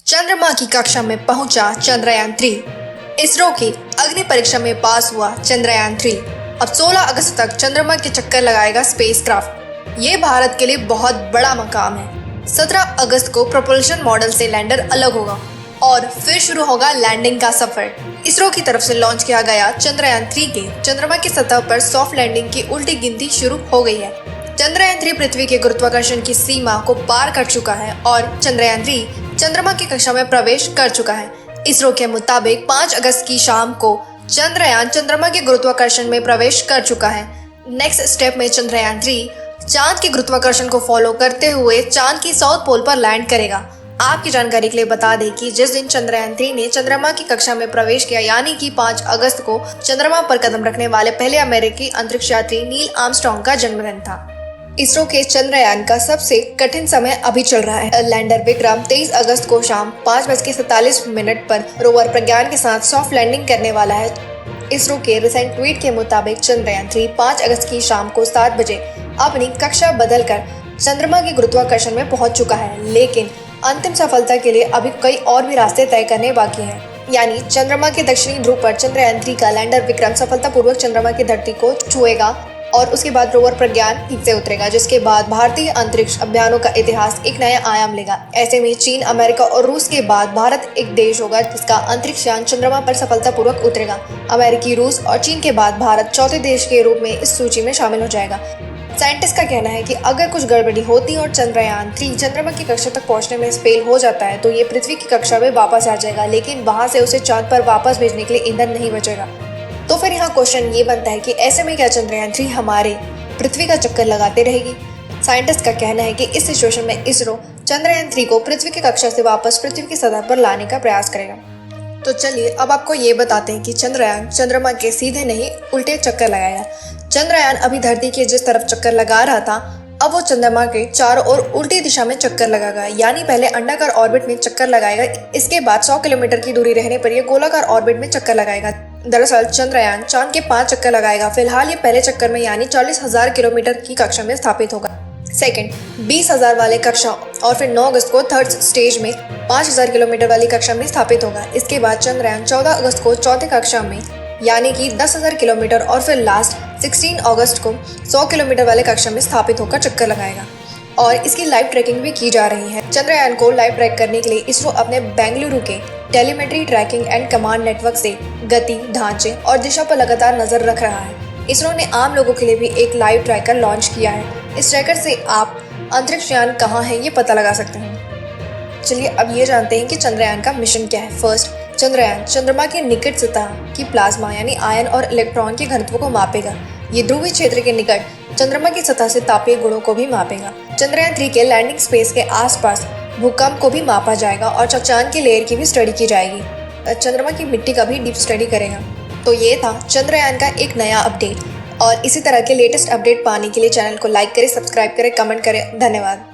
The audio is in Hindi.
चंद्रमा की कक्षा में पहुंचा चंद्रयान-3। इसरो की अग्नि परीक्षा में पास हुआ चंद्रयान-3। अब 16 अगस्त तक चंद्रमा के चक्कर लगाएगा स्पेसक्राफ्ट। ये भारत के लिए बहुत बड़ा मकाम है। 17 अगस्त को प्रोपल्शन मॉडल से लैंडर अलग होगा और फिर शुरू होगा लैंडिंग का सफर। इसरो की तरफ से लॉन्च किया गया चंद्रयान-3 के चंद्रमा की सतह पर सॉफ्ट लैंडिंग की उल्टी गिनती शुरू हो गई है। चंद्रयान-3 पृथ्वी के गुरुत्वाकर्षण की सीमा को पार कर चुका है और चंद्रयान-3 चंद्रमा की कक्षा में प्रवेश कर चुका है। इसरो के मुताबिक 5 अगस्त की शाम को चंद्रयान चंद्रमा के गुरुत्वाकर्षण में प्रवेश कर चुका है। नेक्स्ट स्टेप में चंद्रयान-3 चांद के गुरुत्वाकर्षण को फॉलो करते हुए चांद की साउथ पोल पर लैंड करेगा। आपकी जानकारी के लिए बता दें कि जिस दिन चंद्रयान-3 ने चंद्रमा की कक्षा में प्रवेश किया यानी कि 5 अगस्त को चंद्रमा पर कदम रखने वाले पहले अमेरिकी अंतरिक्ष यात्री नील आर्मस्ट्रांग का जन्मदिन था। इसरो के चंद्रयान का सबसे कठिन समय अभी चल रहा है। लैंडर विक्रम 23 अगस्त को शाम 5:47 पर रोवर प्रज्ञान के साथ सॉफ्ट लैंडिंग करने वाला है। इसरो के रिसेंट ट्वीट के मुताबिक चंद्रयान-3 5 अगस्त की शाम को 7 बजे अपनी कक्षा बदलकर चंद्रमा के गुरुत्वाकर्षण में पहुंच चुका है, लेकिन अंतिम सफलता के लिए अभी कई और भी रास्ते तय करने बाकी हैं। यानी चंद्रमा के दक्षिणी ध्रुव पर चंद्रयान-3 का लैंडर विक्रम सफलतापूर्वक चंद्रमा की धरती को छुएगा और उसके बाद रोवर प्रज्ञान ठीक से उतरेगा, जिसके बाद भारतीय अंतरिक्ष अभियानों का इतिहास एक नया आयाम लेगा। ऐसे में चीन, अमेरिका और रूस के बाद भारत एक देश होगा जिसका अंतरिक्ष यान चंद्रमा पर सफलतापूर्वक उतरेगा। अमेरिकी, रूस और चीन के बाद भारत चौथे देश के रूप में इस सूची में शामिल हो जाएगा। साइंटिस्ट का कहना है कि अगर कुछ गड़बड़ी होती और चंद्रयान-3 चंद्रमा की कक्षा तक पहुंचने में फेल हो जाता है तो ये पृथ्वी की कक्षा में वापस आ जाएगा, लेकिन वहां से उसे चांद पर वापस भेजने के लिए ईंधन नहीं बचेगा। तो फिर यहाँ क्वेश्चन ये बनता है कि ऐसे में क्या चंद्रयान-3 हमारे पृथ्वी का चक्कर लगाते रहेगी? साइंटिस्ट का कहना है कि इस सिचुएशन में इसरो चंद्रयान-3 को पृथ्वी की कक्षा से वापस पृथ्वी की सतह पर लाने का प्रयास करेगा। तो चलिए अब आपको ये बताते हैं कि चंद्रयान चंद्रमा के सीधे नहीं उल्टे चक्कर लगाएगा। चंद्रयान अभी धरती के जिस तरफ चक्कर लगा रहा था, अब वो चंद्रमा के चारों ओर उल्टी दिशा में चक्कर लगाएगा। यानी पहले अंडाकार ऑर्बिट में चक्कर लगाएगा, इसके बाद 100 किलोमीटर की दूरी रहने पर यह गोलाकार ऑर्बिट में चक्कर लगाएगा। दरअसल चंद्रयान चांद के 5 चक्कर लगाएगा। फिलहाल ये पहले चक्कर में यानी 40,000 किलोमीटर की कक्षा में स्थापित होगा। सेकंड 20,000 वाले कक्षा और फिर 9 अगस्त को थर्ड स्टेज में 5,000 किलोमीटर वाली कक्षा में स्थापित होगा। इसके बाद चंद्रयान 14 अगस्त को चौथे कक्षा में यानी कि 10,000 किलोमीटर और फिर लास्ट 16 अगस्त को 100 किलोमीटर वाले कक्षा में स्थापित होकर चक्कर लगाएगा। और इसकी लाइव ट्रैकिंग भी की जा रही है। चंद्रयान को लाइव ट्रैक करने के लिए इसरो अपने बेंगलुरु के telemetry tracking and command network से गति, ढांचे और दिशा पर लगातार नजर रख रहा है। इसरो ने आम लोगों के लिए भी एक लाइव ट्रैकर लॉन्च किया है। इस ट्रैकर से आप अंतरिक्ष यान कहाँ है ये पता लगा सकते हैं। चलिए अब ये जानते हैं कि चंद्रयान का मिशन क्या है। फर्स्ट, चंद्रयान चंद्रमा के निकट सतह की प्लाज्मा यानी आयन और इलेक्ट्रॉन के घनत्व को मापेगा। ये ध्रुवीय क्षेत्र के निकट चंद्रमा की सतह से तापीय गुणों को भी मापेगा। चंद्रयान-3 के लैंडिंग स्पेस के आसपास भूकंप को भी मापा जाएगा और चांद की लेयर की भी स्टडी की जाएगी। चंद्रमा की मिट्टी का भी डीप स्टडी करेगा। तो ये था चंद्रयान का एक नया अपडेट। और इसी तरह के लेटेस्ट अपडेट पाने के लिए चैनल को लाइक करें, सब्सक्राइब करें, कमेंट करें। धन्यवाद।